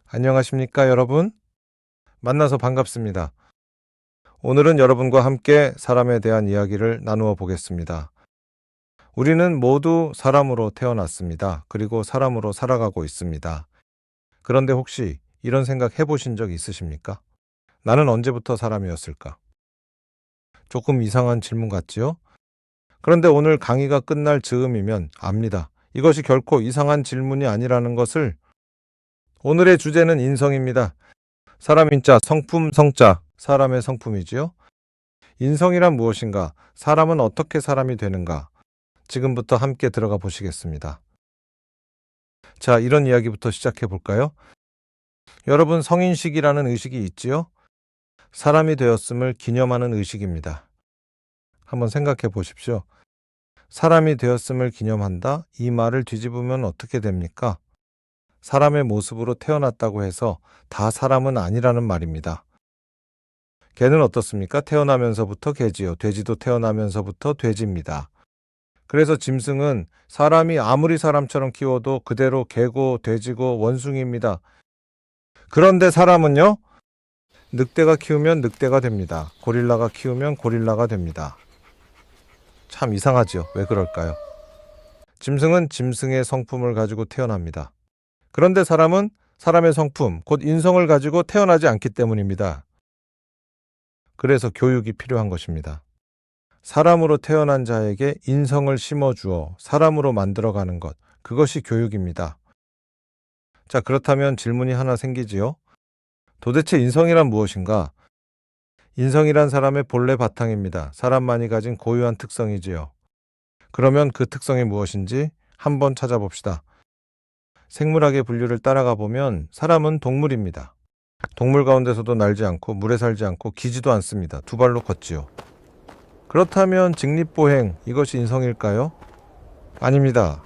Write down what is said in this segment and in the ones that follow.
안녕하십니까, 여러분? 만나서 반갑습니다. 오늘은 여러분과 함께 사람에 대한 이야기를 나누어 보겠습니다. 우리는 모두 사람으로 태어났습니다. 그리고 사람으로 살아가고 있습니다. 그런데 혹시 이런 생각 해보신 적 있으십니까? 나는 언제부터 사람이었을까? 조금 이상한 질문 같지요? 그런데 오늘 강의가 끝날 즈음이면 압니다. 이것이 결코 이상한 질문이 아니라는 것을. 오늘의 주제는 인성입니다. 사람인자, 성품, 성자, 사람의 성품이지요. 인성이란 무엇인가? 사람은 어떻게 사람이 되는가? 지금부터 함께 들어가 보시겠습니다. 자, 이런 이야기부터 시작해 볼까요? 여러분, 성인식이라는 의식이 있지요? 사람이 되었음을 기념하는 의식입니다. 한번 생각해 보십시오. 사람이 되었음을 기념한다? 이 말을 뒤집으면 어떻게 됩니까? 사람의 모습으로 태어났다고 해서 다 사람은 아니라는 말입니다. 개는 어떻습니까? 태어나면서부터 개지요. 돼지도 태어나면서부터 돼지입니다. 그래서 짐승은 사람이 아무리 사람처럼 키워도 그대로 개고 돼지고 원숭이입니다. 그런데 사람은요? 늑대가 키우면 늑대가 됩니다. 고릴라가 키우면 고릴라가 됩니다. 참 이상하죠? 왜 그럴까요? 짐승은 짐승의 성품을 가지고 태어납니다. 그런데 사람은 사람의 성품, 곧 인성을 가지고 태어나지 않기 때문입니다. 그래서 교육이 필요한 것입니다. 사람으로 태어난 자에게 인성을 심어주어 사람으로 만들어가는 것, 그것이 교육입니다. 자, 그렇다면 질문이 하나 생기지요? 도대체 인성이란 무엇인가? 인성이란 사람의 본래 바탕입니다. 사람만이 가진 고유한 특성이지요. 그러면 그 특성이 무엇인지 한번 찾아봅시다. 생물학의 분류를 따라가 보면 사람은 동물입니다. 동물 가운데서도 날지 않고 물에 살지 않고 기지도 않습니다. 두 발로 걷지요. 그렇다면 직립보행, 이것이 인성일까요? 아닙니다.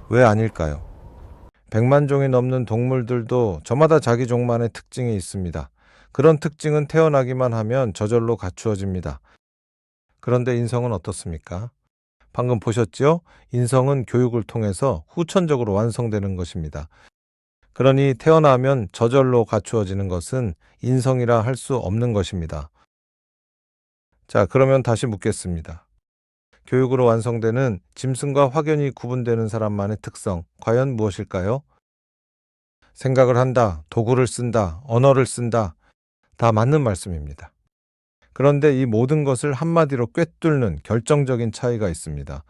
왜 아닐까요? 100만 종이 넘는 동물들도 저마다 자기 종만의 특징이 있습니다. 그런 특징은 태어나기만 하면 저절로 갖추어집니다. 그런데 인성은 어떻습니까? 방금 보셨죠? 인성은 교육을 통해서 후천적으로 완성되는 것입니다. 그러니 태어나면 저절로 갖추어지는 것은 인성이라 할 수 없는 것입니다. 자, 그러면 다시 묻겠습니다. 교육으로 완성되는 짐승과 확연히 구분되는 사람만의 특성, 과연 무엇일까요? 생각을 한다, 도구를 쓴다, 언어를 쓴다, 다 맞는 말씀입니다. 그런데 이 모든 것을 한마디로 꿰뚫는 결정적인 차이가 있습니다.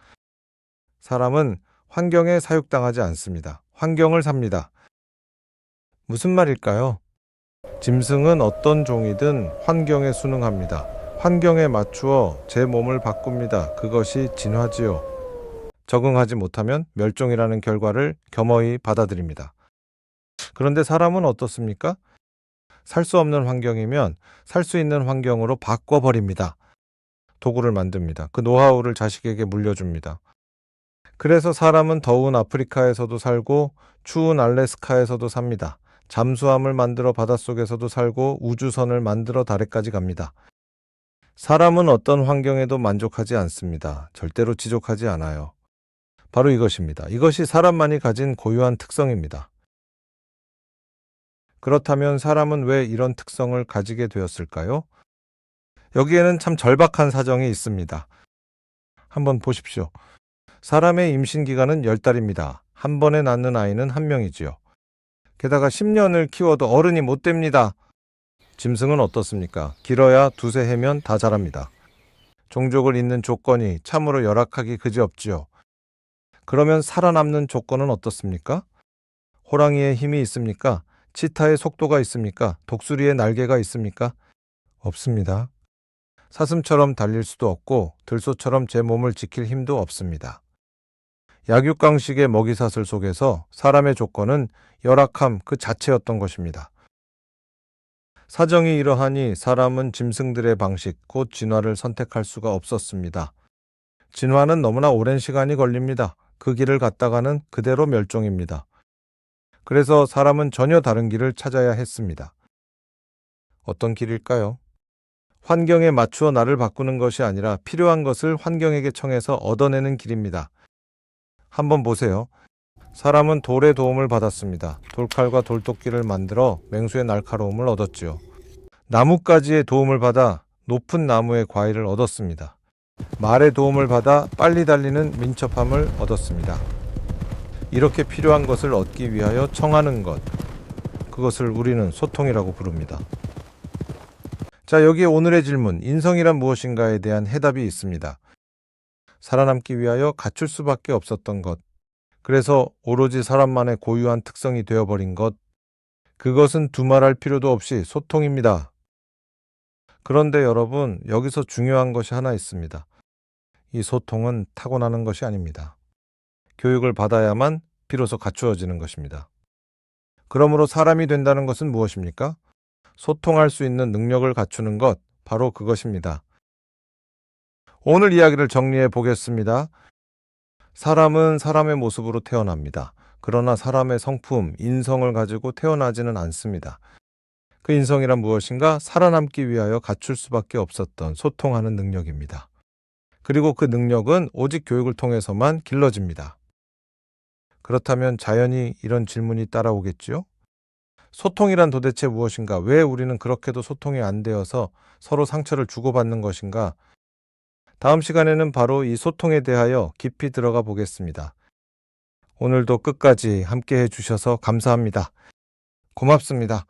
사람은 환경에 사육당하지 않습니다. 환경을 삽니다. 무슨 말일까요? 짐승은 어떤 종이든 환경에 순응합니다. 환경에 맞추어 제 몸을 바꿉니다. 그것이 진화지요. 적응하지 못하면 멸종이라는 결과를 겸허히 받아들입니다. 그런데 사람은 어떻습니까? 살 수 없는 환경이면 살 수 있는 환경으로 바꿔버립니다. 도구를 만듭니다. 그 노하우를 자식에게 물려줍니다. 그래서 사람은 더운 아프리카에서도 살고 추운 알래스카에서도 삽니다. 잠수함을 만들어 바닷속에서도 살고 우주선을 만들어 달에까지 갑니다. 사람은 어떤 환경에도 만족하지 않습니다. 절대로 지족하지 않아요. 바로 이것입니다. 이것이 사람만이 가진 고유한 특성입니다. 그렇다면 사람은 왜 이런 특성을 가지게 되었을까요? 여기에는 참 절박한 사정이 있습니다. 한번 보십시오. 사람의 임신 기간은 10달입니다. 한 번에 낳는 아이는 한 명이지요. 게다가 10년을 키워도 어른이 못 됩니다. 짐승은 어떻습니까? 길어야 두세 해면 다 자랍니다. 종족을 잇는 조건이 참으로 열악하기 그지없지요. 그러면 살아남는 조건은 어떻습니까? 호랑이의 힘이 있습니까? 치타의 속도가 있습니까? 독수리의 날개가 있습니까? 없습니다. 사슴처럼 달릴 수도 없고 들소처럼 제 몸을 지킬 힘도 없습니다. 약육강식의 먹이사슬 속에서 사람의 조건은 열악함 그 자체였던 것입니다. 사정이 이러하니 사람은 짐승들의 방식, 곧 진화를 선택할 수가 없었습니다. 진화는 너무나 오랜 시간이 걸립니다. 그 길을 갔다가는 그대로 멸종입니다. 그래서 사람은 전혀 다른 길을 찾아야 했습니다. 어떤 길일까요? 환경에 맞추어 나를 바꾸는 것이 아니라 필요한 것을 환경에게 청해서 얻어내는 길입니다. 한번 보세요. 사람은 돌의 도움을 받았습니다. 돌칼과 돌도끼를 만들어 맹수의 날카로움을 얻었지요. 나뭇가지의 도움을 받아 높은 나무의 과일을 얻었습니다. 말의 도움을 받아 빨리 달리는 민첩함을 얻었습니다. 이렇게 필요한 것을 얻기 위하여 청하는 것, 그것을 우리는 소통이라고 부릅니다. 자, 여기에 오늘의 질문, 인성이란 무엇인가에 대한 해답이 있습니다. 살아남기 위하여 갖출 수밖에 없었던 것, 그래서 오로지 사람만의 고유한 특성이 되어버린 것, 그것은 두말할 필요도 없이 소통입니다. 그런데 여러분, 여기서 중요한 것이 하나 있습니다. 이 소통은 타고나는 것이 아닙니다. 교육을 받아야만 비로소 갖추어지는 것입니다. 그러므로 사람이 된다는 것은 무엇입니까? 소통할 수 있는 능력을 갖추는 것, 바로 그것입니다. 오늘 이야기를 정리해 보겠습니다. 사람은 사람의 모습으로 태어납니다. 그러나 사람의 성품, 인성을 가지고 태어나지는 않습니다. 그 인성이란 무엇인가? 살아남기 위하여 갖출 수밖에 없었던 소통하는 능력입니다. 그리고 그 능력은 오직 교육을 통해서만 길러집니다. 그렇다면 자연히 이런 질문이 따라오겠지요? 소통이란 도대체 무엇인가? 왜 우리는 그렇게도 소통이 안 되어서 서로 상처를 주고받는 것인가? 다음 시간에는 바로 이 소통에 대하여 깊이 들어가 보겠습니다. 오늘도 끝까지 함께 해주셔서 감사합니다. 고맙습니다.